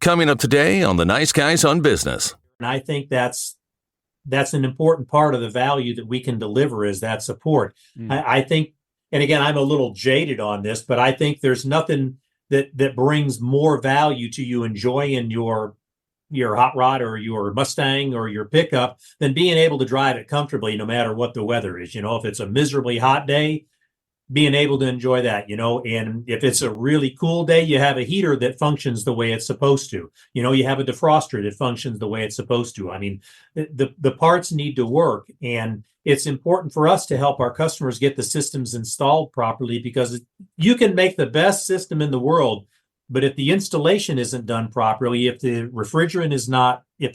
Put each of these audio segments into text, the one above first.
Coming up today on the Nice Guys on Business. And I think that's an important part of the value that we can deliver is that support. I think, and again, I'm a little jaded on this, but I think there's nothing that brings more value to you enjoying your hot rod or your Mustang or your pickup than being able to drive it comfortably no matter what the weather is. If it's a miserably hot day, being able to enjoy that, and if it's a really cool day, you have a heater that functions the way it's supposed to. You have a defroster that functions the way it's supposed to. I mean, the parts need to work, and it's important for us to help our customers get the systems installed properly, because you can make the best system in the world, but if the installation isn't done properly, if the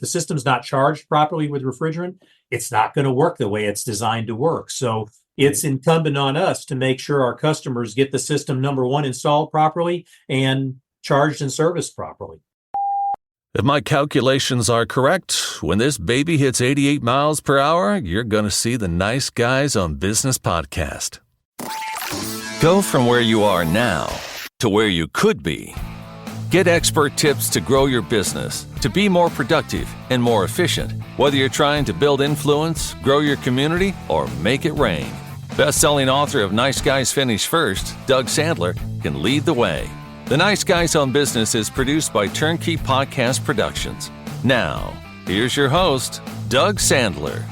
system's not charged properly with refrigerant, it's not going to work the way it's designed to work. So it's incumbent on us to make sure our customers get the system, number one, installed properly and charged and serviced properly. If my calculations are correct, when this baby hits 88 miles per hour, you're going to see the Nice Guys on Business podcast. Go from where you are now to where you could be. Get expert tips to grow your business, to be more productive and more efficient, whether you're trying to build influence, grow your community, or make it rain. Best-selling author of Nice Guys Finish First, Doug Sandler, can lead the way. The Nice Guys on Business is produced by TurnKey Podcast Productions. Now, here's your host, Doug Sandler.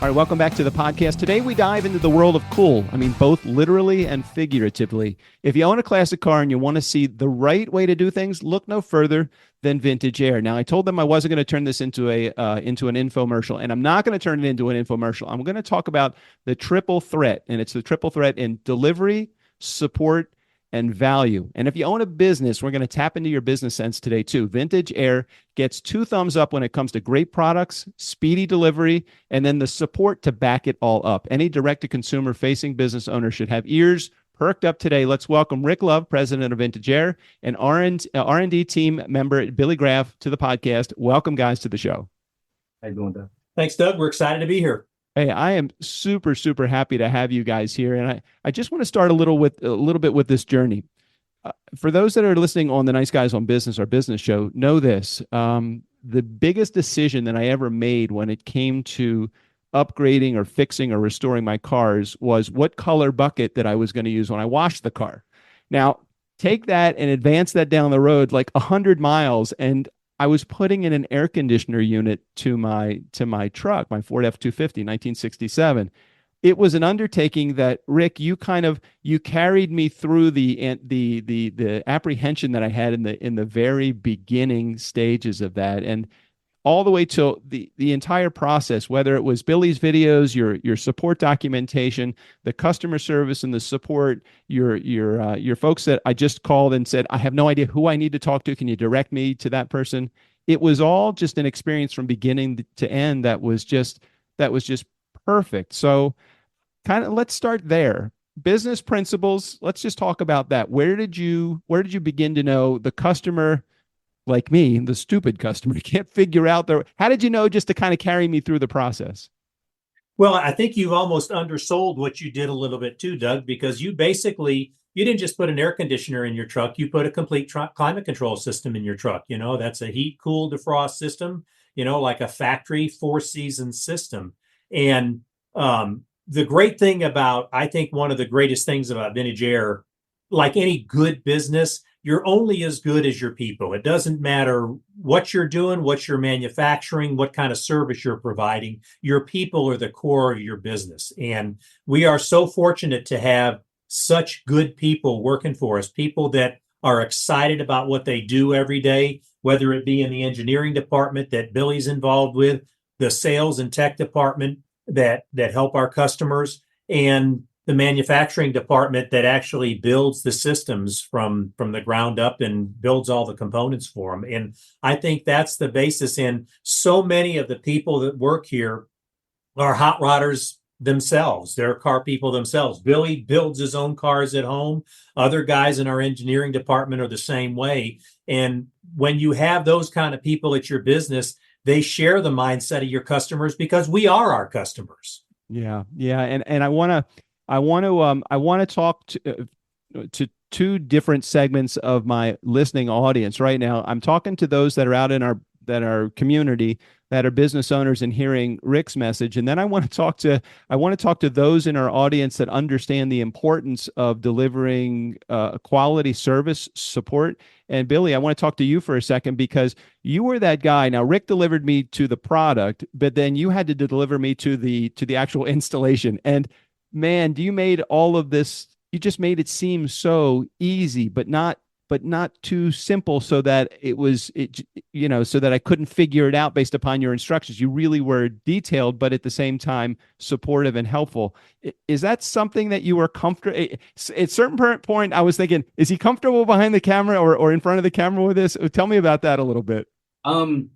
All right, welcome back to the podcast. Today we dive into the world of cool. I mean, both literally and figuratively. If you own a classic car and you want to see the right way to do things, look no further than Vintage Air. Now, I told them I wasn't going to turn this into an infomercial, and I'm not going to turn it into an infomercial. I'm going to talk about the triple threat, and it's the triple threat in delivery, support, and value. And if you own a business, we're going to tap into your business sense today too. Vintage Air gets 2 thumbs up when it comes to great products, speedy delivery, and then the support to back it all up. Any direct-to-consumer facing business owner should have ears perked up today. Let's welcome Rick Love, president of Vintage Air, and R&D team member Billy Graf to the podcast. Welcome, guys, to the show. How you doing, Doug? Thanks, Doug. We're excited to be here. Hey, I am super, super happy to have you guys here. And I just want to start a little bit with this journey. For those that are listening on the Nice Guys on Business, our business show, know this. The biggest decision that I ever made when it came to upgrading or fixing or restoring my cars was what color bucket that I was going to use when I washed the car. Now, take that and advance that down the road like 100 miles, and I was putting in an air conditioner unit to my truck, my Ford F-250, 1967. It was an undertaking that, Rick, you carried me through the apprehension that I had in the very beginning stages of that, and all the way to the entire process, whether it was Billy's videos, your support documentation, the customer service and the support, your folks that I just called and said, I have no idea who I need to talk to. Can you direct me to that person? It was all just an experience from beginning to end that was just perfect. So let's start there. Business principles. Let's just talk about that. Where did you begin to know the customer? Like me, the stupid customer, can't figure out how did you know just to kind of carry me through the process? Well, I think you've almost undersold what you did a little bit too, Doug, because you didn't just put an air conditioner in your truck, you put a complete climate control system in your truck. That's a heat, cool, defrost system, like a factory 4-season system. And the great thing I think one of the greatest things about Vintage Air, like any good business, you're only as good as your people. It doesn't matter what you're doing, what you're manufacturing, what kind of service you're providing. Your people are the core of your business. And we are so fortunate to have such good people working for us, people that are excited about what they do every day, whether it be in the engineering department that Billy's involved with, the sales and tech department that help our customers, and the manufacturing department that actually builds the systems from the ground up and builds all the components for them. And I think that's the basis. And so many of the people that work here are hot rodders themselves. They're car people themselves. Billy builds his own cars at home. Other guys in our engineering department are the same way. And when you have those kind of people at your business, they share the mindset of your customers because we are our customers. Yeah. And I want to talk to two different segments of my listening audience right now. I'm talking to those that are out in our community that are business owners and hearing Rick's message, and then I want to talk to those in our audience that understand the importance of delivering quality service support. And Billy, I want to talk to you for a second because you were that guy. Now, Rick delivered me to the product, but then you had to deliver me to the actual installation. And man, you made all of this. You just made it seem so easy, but not too simple, so that so that I couldn't figure it out based upon your instructions. You really were detailed, but at the same time supportive and helpful. Is that something that you were comfortable at a certain point? I was thinking, is he comfortable behind the camera or in front of the camera with this? Tell me about that a little bit. Been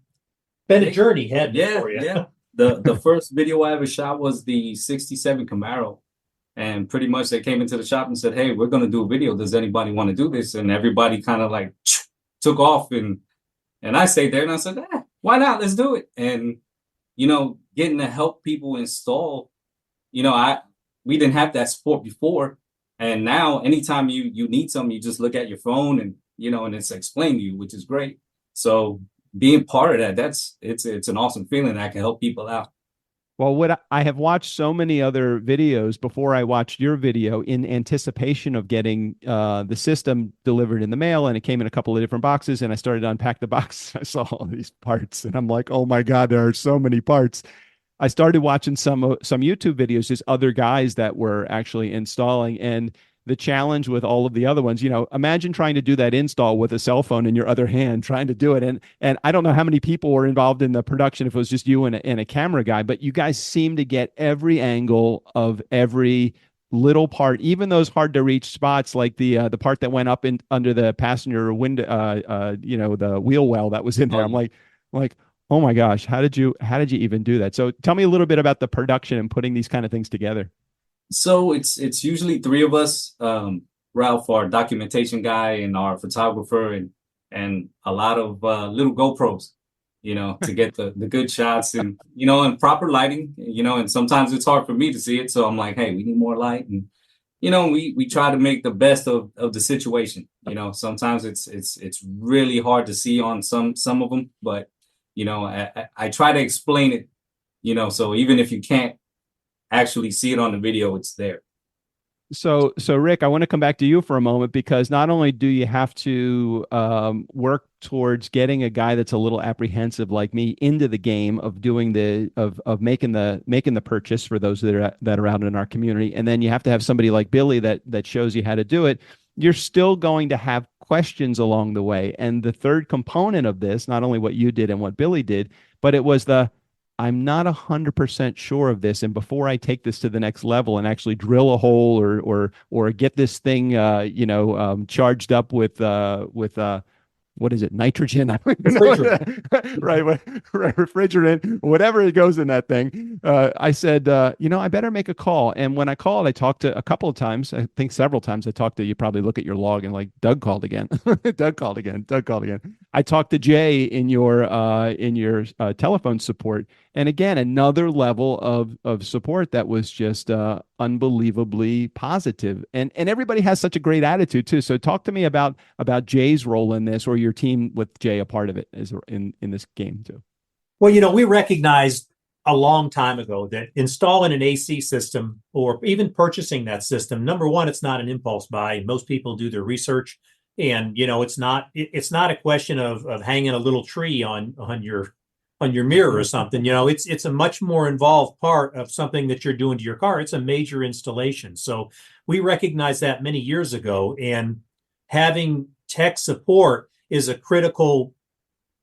a journey, had for you. Yeah. The first video I ever shot was the '67 Camaro. And pretty much they came into the shop and said, hey, we're going to do a video. Does anybody want to do this? And everybody kind of like took off. And I stayed there and I said, why not? Let's do it. And, getting to help people install, we didn't have that support before. And now anytime you need something, you just look at your phone and, and it's explained to you, which is great. So being part of that, it's an awesome feeling that I can help people out. Well, I have watched so many other videos before I watched your video in anticipation of getting the system delivered in the mail, and it came in a couple of different boxes, and I started to unpack the box. I saw all these parts, and I'm like, oh my God, there are so many parts. I started watching some YouTube videos, just other guys that were actually installing, and the challenge with all of the other ones, imagine trying to do that install with a cell phone in your other hand, trying to do it. And I don't know how many people were involved in the production, if it was just you and a camera guy, but you guys seem to get every angle of every little part, even those hard to reach spots, like the part that went up in under the passenger window, the wheel well that was in there. I'm like, oh my gosh, how did you even do that? So tell me a little bit about the production and putting these kind of things together. So it's usually three of us, Ralph, our documentation guy, and our photographer, and a lot of little GoPros, to get the good shots and, and proper lighting, and sometimes it's hard for me to see it. So I'm like, hey, we need more light. And, we try to make the best of the situation. Sometimes it's really hard to see on some of them, but, I try to explain it, so even if you can't actually see it on the video, it's there. So Rick, I want to come back to you for a moment, because not only do you have to work towards getting a guy that's a little apprehensive like me into the game of doing of making the purchase for those that are out in our community, and then you have to have somebody like Billy that shows you how to do it. You're still going to have questions along the way. And the third component of this, not only what you did and what Billy did, but it was I'm not 100% sure of this, and before I take this to the next level and actually drill a hole or get this thing, charged up with what is it, nitrogen? I don't even know. Right, refrigerant, whatever it goes in that thing. I said, I better make a call. And when I called, I talked to a couple of times, I think several times. I talked to, you probably look at your log and like, Doug called again. Doug called again. I talked to Jay in your telephone support. And again, another level of support that was just unbelievably positive. And everybody has such a great attitude too. So talk to me about Jay's role in this, or your team with Jay a part of it is in this game too. Well, we recognized a long time ago that installing an AC system or even purchasing that system, number one, it's not an impulse buy. Most people do their research, and it's not a question of hanging a little tree on your mirror or something. It's a much more involved part of something that you're doing to your car. It's a major installation. So we recognized that many years ago, and having tech support is a critical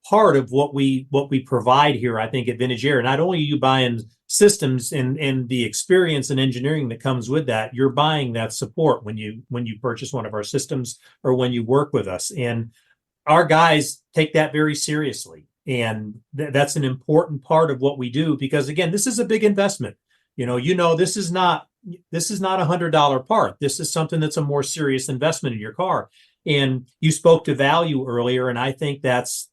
part of what we provide here, I think, at Vintage Air. Not only are you buying systems and the experience and engineering that comes with that, you're buying that support when you purchase one of our systems or when you work with us. And our guys take that very seriously. And that's an important part of what we do, because again, this is a big investment. This is not $100 part. This is something that's a more serious investment in your car. And you spoke to value earlier, and I think that's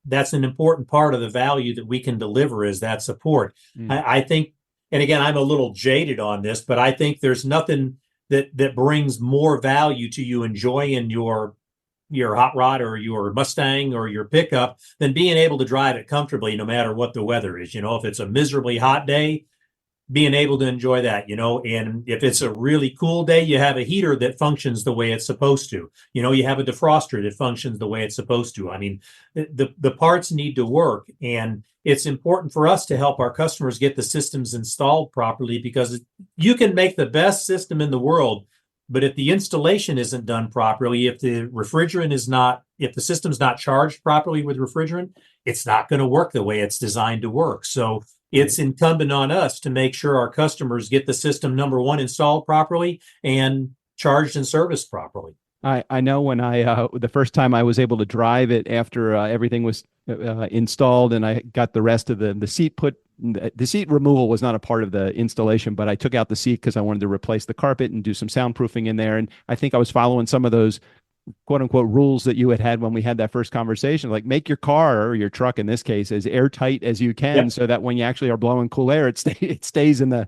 an important part of the value that we can deliver, is that support. I think, and again, I'm a little jaded on this, but I think there's nothing that brings more value to you enjoying your hot rod or your Mustang or your pickup than being able to drive it comfortably no matter what the weather is. If it's a miserably hot day, being able to enjoy that, and if it's a really cool day, you have a heater that functions the way it's supposed to. You have a defroster that functions the way it's supposed to. I mean, the parts need to work, and it's important for us to help our customers get the systems installed properly, because you can make the best system in the world, but if the installation isn't done properly, if the system's not charged properly with refrigerant, it's not going to work the way it's designed to work. So it's incumbent on us to make sure our customers get the system, number one, installed properly and charged and serviced properly. I know when the first time I was able to drive it after everything was installed and I got the rest of the seat put. The seat removal was not a part of the installation, but I took out the seat because I wanted to replace the carpet and do some soundproofing in there. And I think I was following some of those quote unquote rules that you had when we had that first conversation, like make your car, or your truck in this case, as airtight as you can, so that when you actually are blowing cool air, it stays in the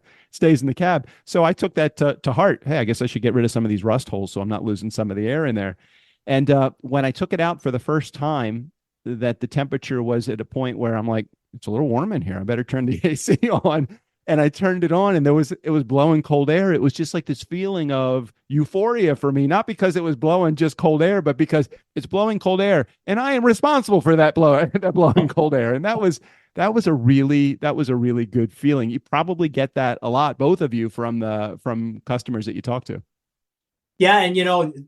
cab. So I took that to heart. Hey, I guess I should get rid of some of these rust holes so I'm not losing some of the air in there. And when I took it out for the first time, that the temperature was at a point where I'm like, it's a little warm in here, I better turn the AC on. And I turned it on, and it was blowing cold air. It was just like this feeling of euphoria for me, not because it was blowing just cold air, but because it's blowing cold air, and I am responsible for that blowing cold air. And that was a really good feeling. You probably get that a lot, both of you, from customers that you talk to. Yeah, and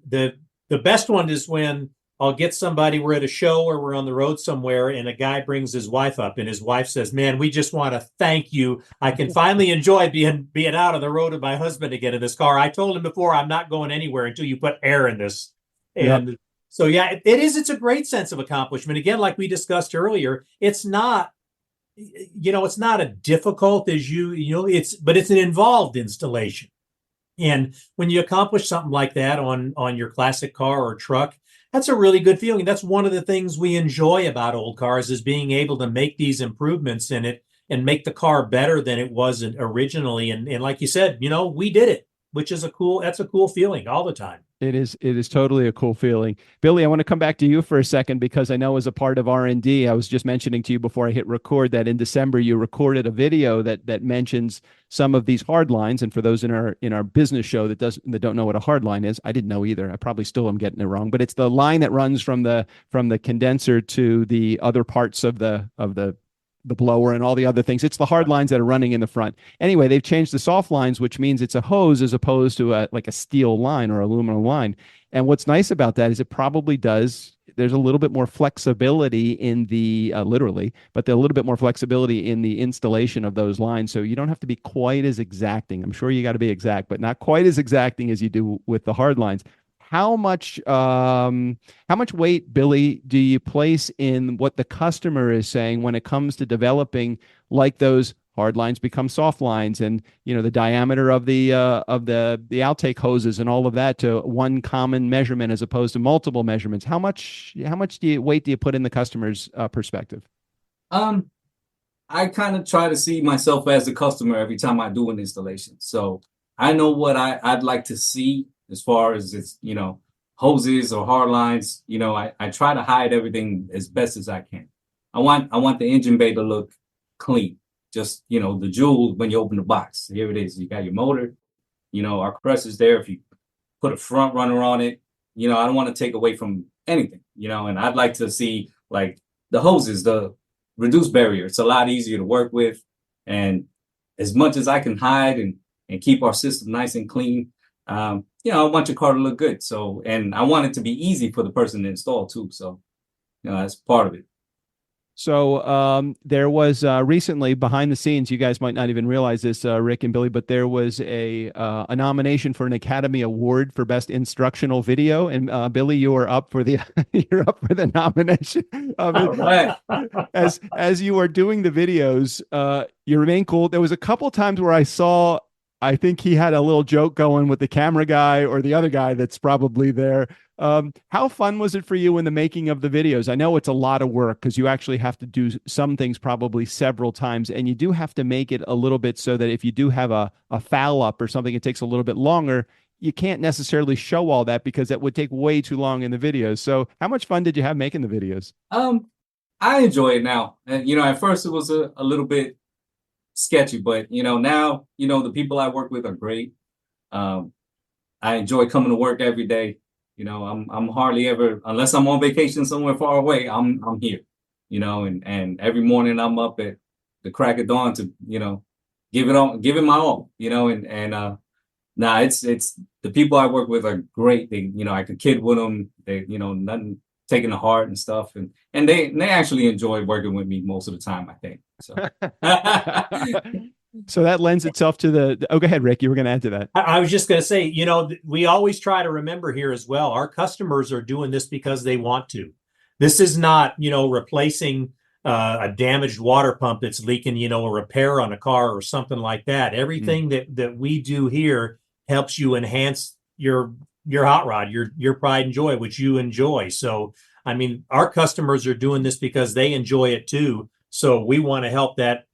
the best one is when I'll get somebody, we're at a show or we're on the road somewhere, and a guy brings his wife up, and his wife says, "Man, we just want to thank you. I can finally enjoy being out on the road with my husband again in this car. I told him before, I'm not going anywhere until you put air in this." And so, yeah, it's a great sense of accomplishment. Again, like we discussed earlier, it's not a difficult but it's an involved installation. And when you accomplish something like that on your classic car or truck, that's a really good feeling. That's one of the things we enjoy about old cars, is being able to make these improvements in it and make the car better than it was originally. And like you said, we did it, which is that's a cool feeling all the time. It is totally a cool feeling. Billy, I want to come back to you for a second, because I know as a part of R&D, I was just mentioning to you before I hit record that in December you recorded a video that mentions some of these hard lines. And for those in our business show that don't know what a hard line is, I didn't know either. I probably still am getting it wrong, but it's the line that runs from the condenser to the other parts of the blower and all the other things. It's the hard lines that are running in the front. Anyway, they've changed the soft lines, which means it's a hose as opposed to a steel line or aluminum line. And what's nice about that is there's a little bit more flexibility in the, literally, but a little bit more flexibility in the installation of those lines. So you don't have to be quite as exacting. I'm sure you got to be exact, but not quite as exacting as you do with the hard lines. How much weight, Billy, do you place in what the customer is saying when it comes to developing, like, those hard lines become soft lines, and the diameter of the outtake hoses and all of that to one common measurement as opposed to multiple measurements? How much weight do you put in the customer's perspective? I kind of try to see myself as the customer every time I do an installation, so I know what I'd like to see. As far as it's, hoses or hard lines, I try to hide everything as best as I can. I want the engine bay to look clean. Just, the jewel when you open the box. Here it is. You got your motor, our compressor's there. If you put a front runner on it, I don't want to take away from anything, and I'd like to see, like, the hoses, the reduced barrier. It's a lot easier to work with. And as much as I can hide and keep our system nice and clean, I want your car to look good. So, and I want it to be easy for the person to install too. So, that's part of it. So there was recently, behind the scenes, you guys might not even realize this, Rick and Billy, but there was a nomination for an Academy Award for Best Instructional Video, and Billy, you are up for the nomination. Right. As you are doing the videos, you remain cool. There was a couple times where I think he had a little joke going with the camera guy or the other guy that's probably there. How fun was it for you in the making of the videos? I know it's a lot of work because you actually have to do some things probably several times, and you do have to make it a little bit so that if you do have a foul up or something, it takes a little bit longer. you can't necessarily show all that because that would take way too long in the videos. So how much fun did you have making the videos? I enjoy it now. And, at first it was a little bit sketchy, but, now, the people I work with are great. I enjoy coming to work every day. I'm hardly ever, unless I'm on vacation somewhere far away, I'm here, and every morning I'm up at the crack of dawn to, give it my all, nah, it's the people I work with are great. They, I could kid with them. They, nothing taking to heart and stuff. And they actually enjoy working with me most of the time, I think. So So that lends itself to oh, go ahead, Rick. You were going to add to that. I was just going to say, we always try to remember here as well, our customers are doing this because they want to. This is not, replacing a damaged water pump that's leaking, a repair on a car or something like that. Everything that we do here helps you enhance your hot rod, your pride and joy, which you enjoy. So, I mean, our customers are doing this because they enjoy it too. So we want to help that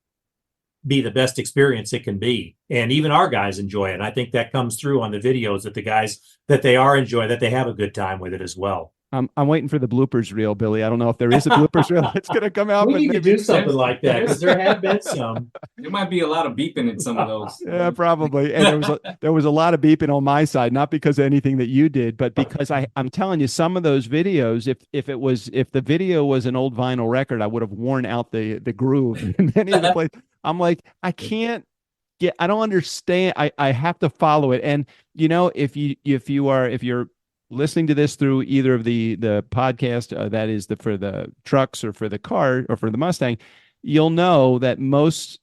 be the best experience it can be. And even our guys enjoy it. And I think that comes through on the videos that the guys that they are enjoying, that they have a good time with it as well. I'm waiting for the bloopers reel, Billy. I don't know if there is a bloopers reel. It's going to come out. We need to do something like that because there have been some. There might be a lot of beeping in some of those. Yeah, probably. And there was a lot of beeping on my side, not because of anything that you did, but because I'm telling you, some of those videos, if the video was an old vinyl record, I would have worn out the groove in many of the places. I'm like, I don't understand. I have to follow it. And if you're listening to this through either of the podcast, that is for the trucks or for the car or for the Mustang, you'll know that most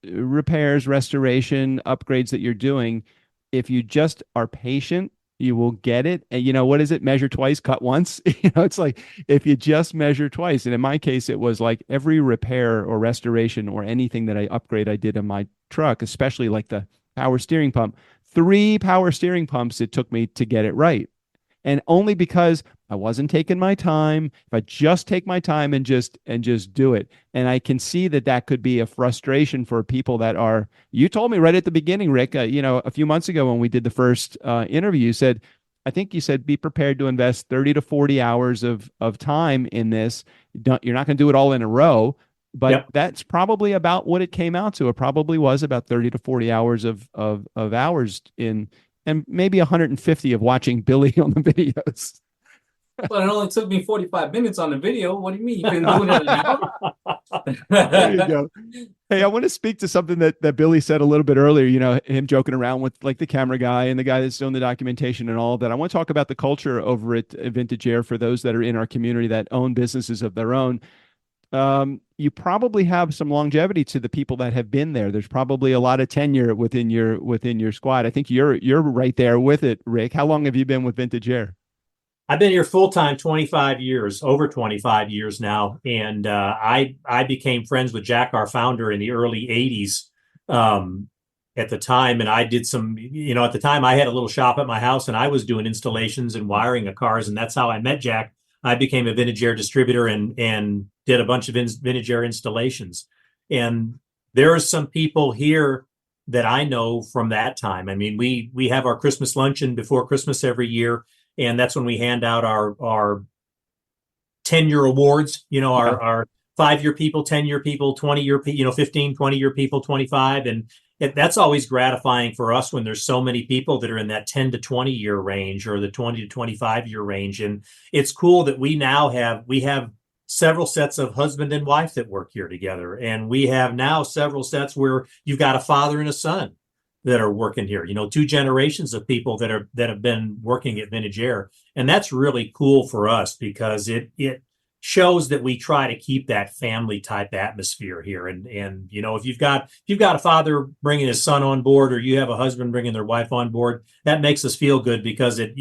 repairs, restoration, upgrades that you're doing, if you just are patient, you will get it. And what is it? Measure twice, cut once. It's like if you just measure twice. And in my case, it was like every repair or restoration or anything that I did in my truck, especially like the power steering pump, 3 power steering pumps it took me to get it right. And only because I wasn't taking my time. If I just take my time and just do it. And I can see that could be a frustration for people that are, you told me right at the beginning, Rick, a few months ago when we did the first interview, I think you said, be prepared to invest 30 to 40 hours of time in this. You're not going to do it all in a row, but that's probably about what it came out to. It probably was about 30 to 40 hours of hours in, and maybe 150 of watching Billy on the videos. But it only took me 45 minutes on the video. What do you mean? You've been doing it an hour? There you go. Hey, I want to speak to something that Billy said a little bit earlier, him joking around with like the camera guy and the guy that's doing the documentation and all of that. I want to talk about the culture over at Vintage Air for those that are in our community that own businesses of their own. You probably have some longevity to the people that have been there. There's probably a lot of tenure within your squad. I think you're right there with it, Rick. How long have you been with Vintage Air? I've been here full-time 25 years, over 25 years now. And I became friends with Jack, our founder, in the early 80s at the time. And I did some, at the time I had a little shop at my house and I was doing installations and wiring of cars. And that's how I met Jack. I became a Vintage Air distributor and did a bunch of Vintage Air installations. And there are some people here that I know from that time. I mean, we have our Christmas luncheon before Christmas every year. And that's when we hand out our 10-year awards, our 5-year people, 10-year people, 20-year, 15, 20-year people, 25. And that's always gratifying for us when there's so many people that are in that 10 to 20-year range or the 20 to 25-year range. And it's cool that we have several sets of husband and wife that work here together. And we have now several sets where you've got a father and a son that are working here, 2 generations of people that have been working at Vintage Air. And that's really cool for us because it shows that we try to keep that family type atmosphere here. And if you've got a father bringing his son on board, or you have a husband bringing their wife on board, that makes us feel good because if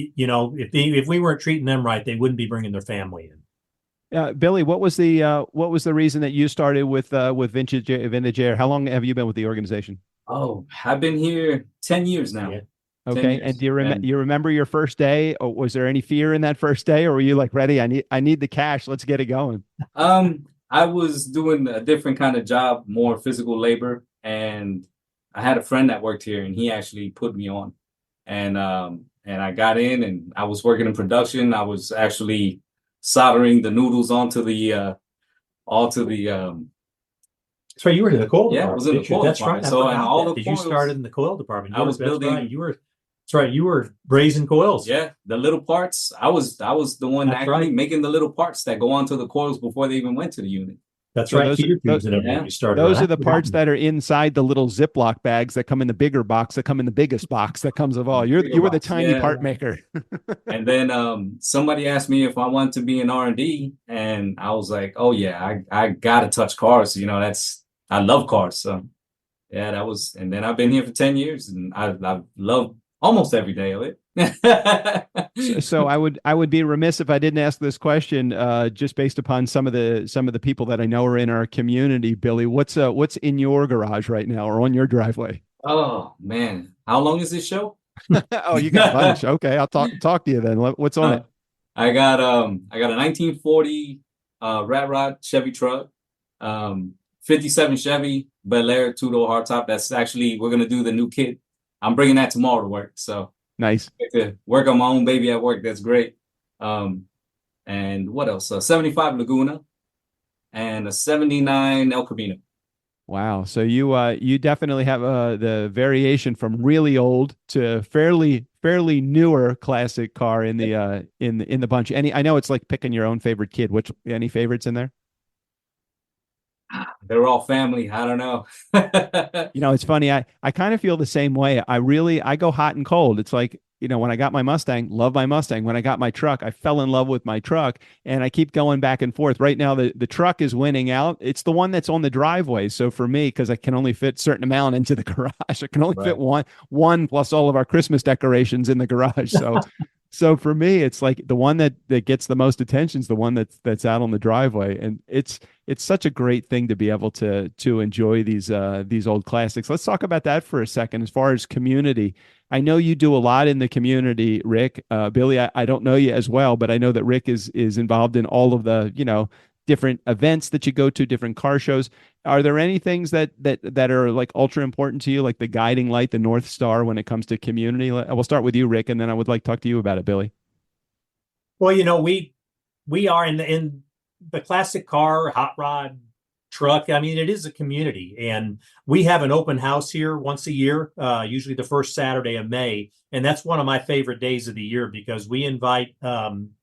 we weren't treating them right, they wouldn't be bringing their family in. Billy, what was the reason that you started with Vintage Air? How long have you been with the organization? Oh, I've been here 10 years now. Yeah. Okay. And do you remember your first day? Or was there any fear in that first day, or were you like, ready? I need the cash. Let's get it going. I was doing a different kind of job, more physical labor. And I had a friend that worked here and he actually put me on. and I got in and I was working in production. I was actually soldering the noodles onto the That's right. You were in the coil yeah, department. I was in the Didn't you? coil That's department. right. I So and forgot all that. the Did you coils, started in the coil department? I was That's building. right. You were. That's right. You were brazing coils. Yeah, the little parts. I was the one That's actually right. making the little parts that go onto the coils before they even went to the unit. That's So right. those Feeder tubes and everything yeah, you started those on. are the parts that are inside the little Ziploc bags that come in the bigger box, that come in the biggest box that comes of all. You were the tiny part maker. And then somebody asked me if I wanted to be in R&D, and I was like, "Oh yeah, I gotta touch cars. You know, I love cars." So yeah, that was. And then I've been here for 10 years, and I love almost every day of it. So I would be remiss if I didn't ask this question, just based upon some of the people that I know are in our community. Billy, what's in your garage right now or on your driveway? Oh man, how long is this show? Oh, you got a bunch. Okay, I'll talk to you then. What's on it? I got a 1940 Rat Rod Chevy truck, 57 Chevy Bel Air two-door hardtop. That's actually, we're gonna do the new kit. I'm bringing that tomorrow to work. So Nice. I get to work on my own baby at work. That's great. And what else? A 75 Laguna and a 79 El Camino. Wow. So you definitely have the variation from really old to fairly newer classic car in the bunch. I know it's like picking your own favorite kid. Any favorites in there? They're all family. I don't know. You know, it's funny. I kind of feel the same way. I go hot and cold. It's like, when I got my Mustang, love my Mustang. When I got my truck, I fell in love with my truck, and I keep going back and forth. Right now, the truck is winning out. It's the one that's on the driveway. So for me, because I can only fit a certain amount into the garage, I can only fit one plus all of our Christmas decorations in the garage. So for me, it's like the one that gets the most attention is the one that's out on the driveway, and it's such a great thing to be able to enjoy these old classics. Let's talk about that for a second. As far as community, I know you do a lot in the community, Rick. Billy, I don't know you as well, but I know that Rick is involved in all of the different events that you go to, different car shows. Are there any things that are like ultra important to you, like the guiding light, the North Star when it comes to community? We'll start with you, Rick, and then I would like to talk to you about it, Billy. Well, we are in the classic car, hot rod, truck. I mean, it is a community, and we have an open house here once a year, usually the first Saturday of May, and that's one of my favorite days of the year because we invite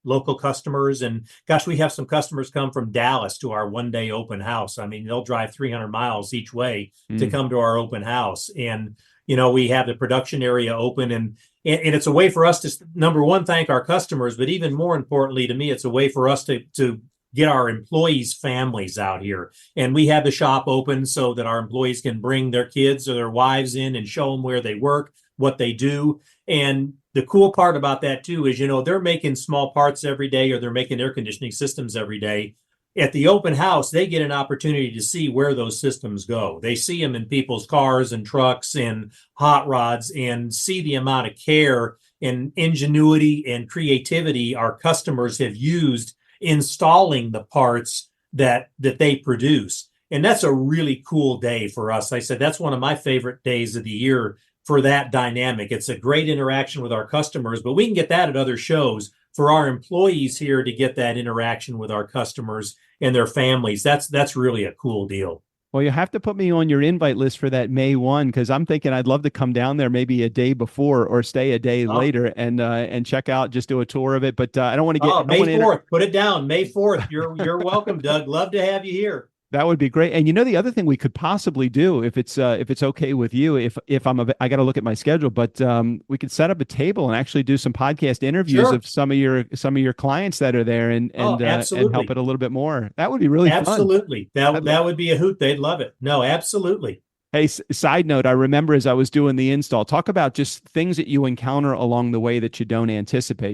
local customers. And gosh, we have some customers come from Dallas to our one-day open house. I mean, they'll drive 300 miles each way to come to our open house, and we have the production area open, and it's a way for us to, number one, thank our customers, but even more importantly to me, it's a way for us to get our employees' families out here. And we have the shop open so that our employees can bring their kids or their wives in and show them where they work, what they do. And the cool part about that too is, they're making small parts every day, or they're making air conditioning systems every day. At the open house, they get an opportunity to see where those systems go. They see them in people's cars and trucks and hot rods, and see the amount of care and ingenuity and creativity our customers have used installing the parts that they produce. And that's a really cool day for us. I said that's one of my favorite days of the year for that dynamic. It's a great interaction with our customers, but we can get that at other shows. For our employees here to get that interaction with our customers and their families, that's really a cool deal. Well, you have to put me on your invite list for that May 1, because I'm thinking I'd love to come down there maybe a day before or stay a day later and check out, just do a tour of it. But I don't want to get May 4th. Put it down, May 4th. You're welcome, Doug. Love to have you here. That would be great. And the other thing we could possibly do, if it's okay with you, if I got to look at my schedule, but we could set up a table and actually do some podcast interviews of some of your clients that are there and help it a little bit more. That would be really fun. Absolutely. That would be a hoot. They'd love it. No, absolutely. Hey, side note, I remember as I was doing the install, talk about just things that you encounter along the way that you don't anticipate.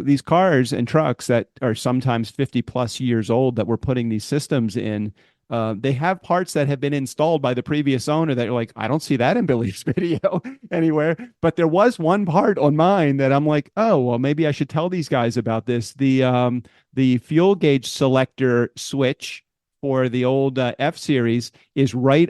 These cars and trucks that are sometimes 50 plus years old that we're putting these systems in. They have parts that have been installed by the previous owner that you're like, I don't see that in Billy's video anywhere. But there was one part on mine that I'm like, oh, well, maybe I should tell these guys about this. The fuel gauge selector switch for the old F series is right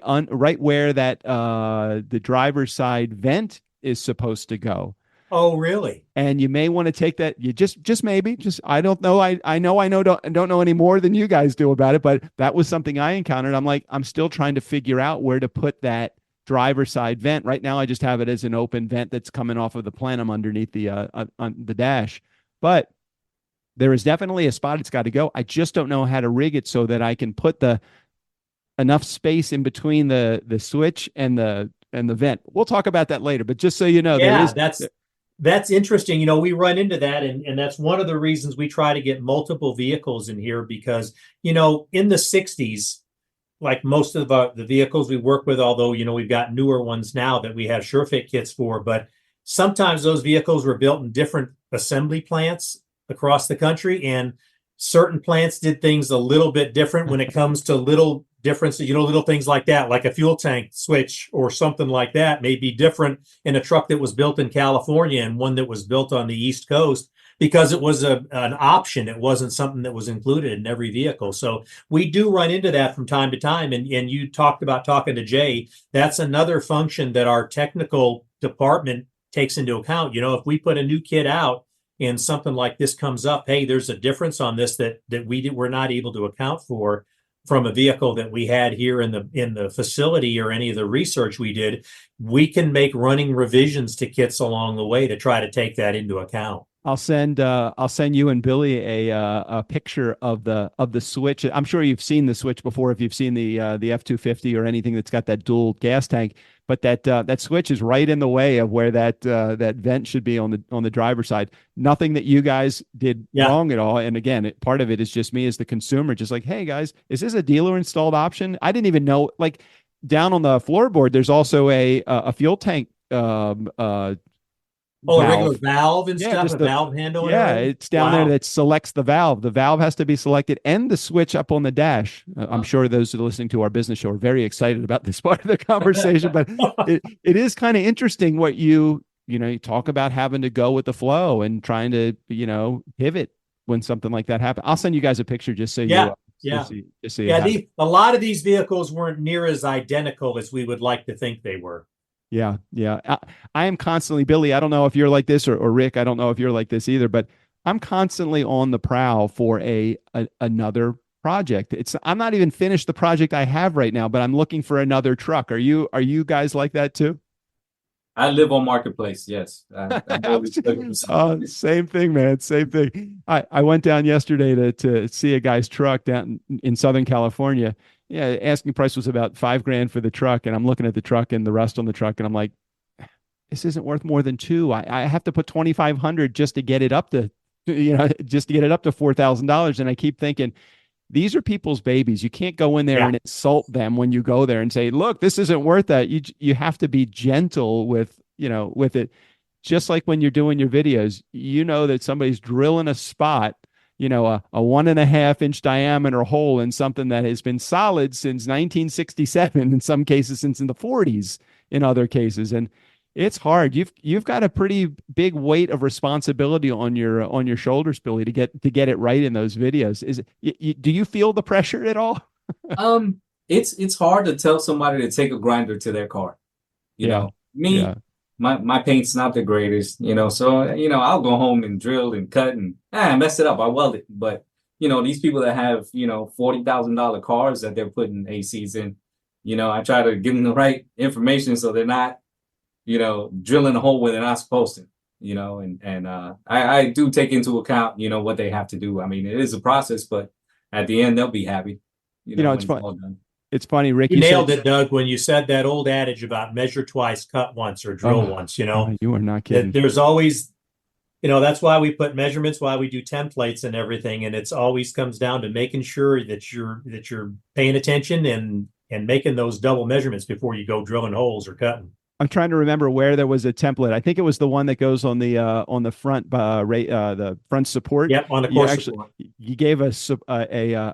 where that the driver's side vent is supposed to go. Oh, really? And you may want to take that. You just maybe, just I don't know. Don't know any more than you guys do about it, but that was something I encountered. I'm like, I'm still trying to figure out where to put that driver side vent. Right now, I just have it as an open vent that's coming off of the plenum underneath on the dash. But there is definitely a spot it's got to go. I just don't know how to rig it so that I can put the enough space in between the switch and the vent. We'll talk about that later, but just so you know, there Yeah, is that's interesting. You know, we run into that, and that's one of the reasons we try to get multiple vehicles in here because, you know, in the 60s, like most of the vehicles we work with, although, you know, we've got newer ones now that we have SureFit kits for, but sometimes those vehicles were built in different assembly plants across the country, and certain plants did things a little bit different when it comes to little differences, you know, little things like that, like a fuel tank switch or something like that may be different in a truck that was built in California and one that was built on the East Coast because it was an option. It wasn't something that was included in every vehicle. So we do run into that from time to time. And you talked about talking to Jay. That's another function that our technical department takes into account. You know, if we put a new kit out and something like this comes up, hey, there's a difference on this that we're not able to account for from a vehicle that we had here in the facility or any of the research we did, we can make running revisions to kits along the way to try to take that into account. I'll send you and Billy a picture of the switch. I'm sure you've seen the switch before if you've seen the F-250 or anything that's got that dual gas tank. But that switch is right in the way of where that vent should be on the driver's side. Nothing that you guys did wrong at all. And again, part of it is just me as the consumer, just like, hey guys, is this a dealer installed option? I didn't even know. Like down on the floorboard, there's also a fuel tank Oh, valve. a regular valve and stuff, just a valve handle. Yeah, it's down there that selects the valve. The valve has to be selected and the switch up on the dash. I'm sure those that are listening to our business show are very excited about this part of the conversation, but it is kind of interesting what you talk about having to go with the flow and trying to, pivot when something like that happens. I'll send you guys a picture just so you a lot of these vehicles weren't near as identical as we would like to think they were. Yeah. I am constantly, Billy, I don't know if you're like this or Rick, I don't know if you're like this either, but I'm constantly on the prowl for another project. I'm not even finished the project I have right now, but I'm looking for another truck. Are you guys like that too? I live on Marketplace. Yes. Same thing, man. Same thing. I went down yesterday to see a guy's truck down in Southern California. Yeah, asking price was about $5,000 for the truck, and I'm looking at the truck and the rust on the truck, and I'm like, this isn't worth more than two. I have to put $2,500 just to get it up to, just to get it up to $4,000. And I keep thinking, these are people's babies. You can't go in there and insult them when you go there and say, look, this isn't worth that. You have to be gentle with it. Just like when you're doing your videos, that somebody's drilling a spot, a 1.5-inch diameter hole in something that has been solid since 1967, in some cases since in the 40s, in other cases. And it's hard. You've got a pretty big weight of responsibility on your shoulders, Billy, to get it right in those videos. Do you feel the pressure at all? It's hard to tell somebody to take a grinder to their car. My paint's not the greatest, so, I'll go home and drill and cut and mess it up. I weld it. But, these people that have, $40,000 cars that they're putting ACs in, I try to give them the right information so they're not, drilling a hole where they're not supposed to, I do take into account, what they have to do. I mean, it is a process, but at the end, they'll be happy. It's fun. It's funny, Rick. You nailed it, Doug, when you said that old adage about measure twice, cut once, or drill once. You are not kidding. There's always, that's why we put measurements, why we do templates and everything, and it's always comes down to making sure that you're paying attention and making those double measurements before you go drilling holes or cutting. I'm trying to remember where there was a template. I think it was the one that goes on the front, the front support. Yep, on the core support. You gave us a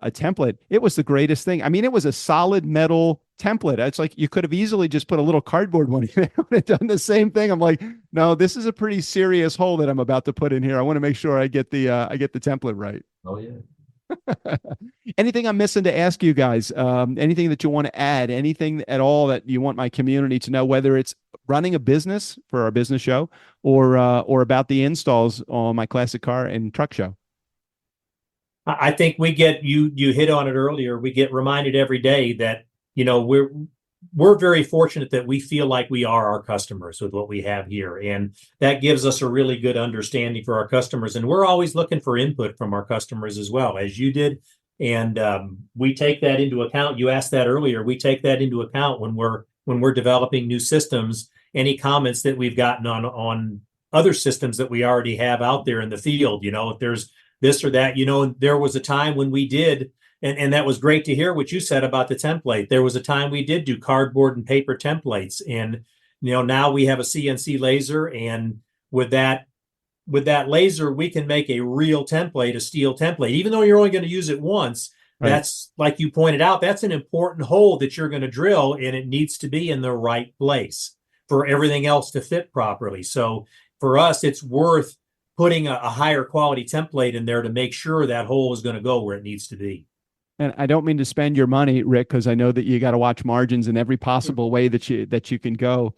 template. It was the greatest thing. I mean, it was a solid metal template. It's like you could have easily just put a little cardboard one in. It would have done the same thing. I'm like, no, this is a pretty serious hole that I'm about to put in here. I want to make sure I get the template right. Oh yeah. Anything I'm missing to ask you guys? Anything that you want to add? Anything at all that you want my community to know, whether it's running a business for our business show or about the installs on my classic car and truck show? I think we get you hit on it earlier. We get reminded every day that, we're very fortunate that we feel like we are our customers with what we have here. And that gives us a really good understanding for our customers. And we're always looking for input from our customers as well, as you did. And we take that into account. You asked that earlier. We take that into account when we're developing new systems. Any comments that we've gotten on other systems that we already have out there in the field, if there's this or that, there was a time when we did, and that was great to hear what you said about the template. There was a time we did do cardboard and paper templates, and now we have a CNC laser, and with that laser, we can make a real template, a steel template. Even though you're only going to use it once, right. That's, like you pointed out, that's an important hole that you're going to drill, and it needs to be in the right place for everything else to fit properly. So for us, it's worth putting a higher quality template in there to make sure that hole is going to go where it needs to be. And I don't mean to spend your money, Rick, because I know that you got to watch margins in every possible way that you can go.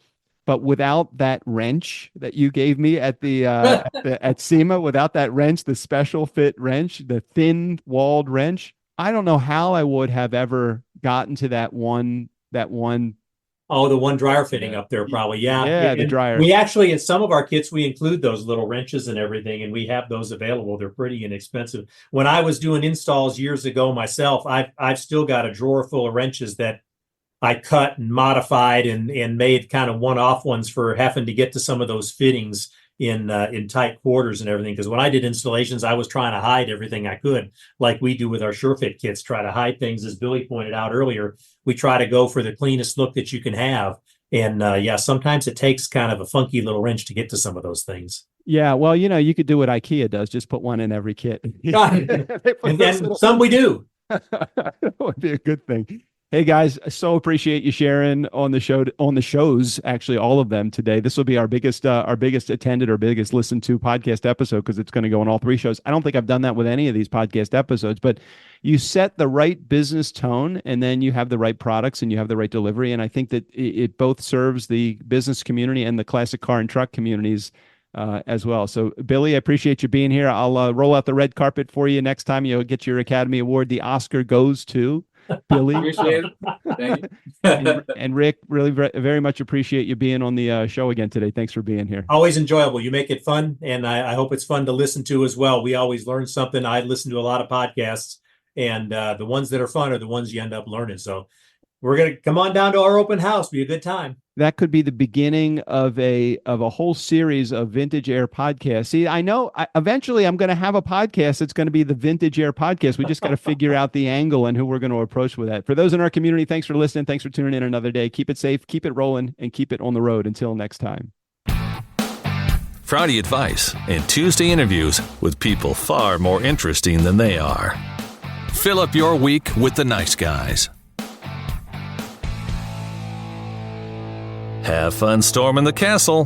But without that wrench that you gave me at SEMA, without that wrench, the special fit wrench, the thin walled wrench, I don't know how I would have ever gotten to that one. Oh, the one dryer fitting up there, probably. Yeah. Yeah, the dryer. We actually, in some of our kits, we include those little wrenches and everything, and we have those available. They're pretty inexpensive. When I was doing installs years ago myself, I've still got a drawer full of wrenches that I cut and modified and made kind of one-off ones for having to get to some of those fittings in tight quarters and everything. Because when I did installations, I was trying to hide everything I could, like we do with our SureFit kits, try to hide things. As Billy pointed out earlier, we try to go for the cleanest look that you can have. And sometimes it takes kind of a funky little wrench to get to some of those things. Yeah, well, you could do what IKEA does, just put one in every kit. and then some we do. That would be a good thing. Hey guys, I so appreciate you sharing on the shows, actually all of them today. This will be our biggest attended or biggest listened to podcast episode, because it's going to go on all three shows. I don't think I've done that with any of these podcast episodes, but you set the right business tone, and then you have the right products and you have the right delivery. And I think that it both serves the business community and the classic car and truck communities as well. So Billy, I appreciate you being here. I'll roll out the red carpet for you next time you get your Academy Award. The Oscar goes to Billy. Appreciate it. Thank you. and Rick, really very much appreciate you being on the show again today. Thanks for being here. Always enjoyable. You make it fun, and I hope it's fun to listen to as well. We always learn something. I listen to a lot of podcasts, and the ones that are fun are the ones you end up learning. So we're going to come on down to our open house. Be a good time. That could be the beginning of a whole series of Vintage Air podcasts. See, I know eventually I'm going to have a podcast that's going to be the Vintage Air podcast. We just got to figure out the angle and who we're going to approach with that. For those in our community, thanks for listening. Thanks for tuning in another day. Keep it safe, keep it rolling, and keep it on the road. Until next time. Friday advice and Tuesday interviews with people far more interesting than they are. Fill up your week with the nice guys. Have fun storming the castle.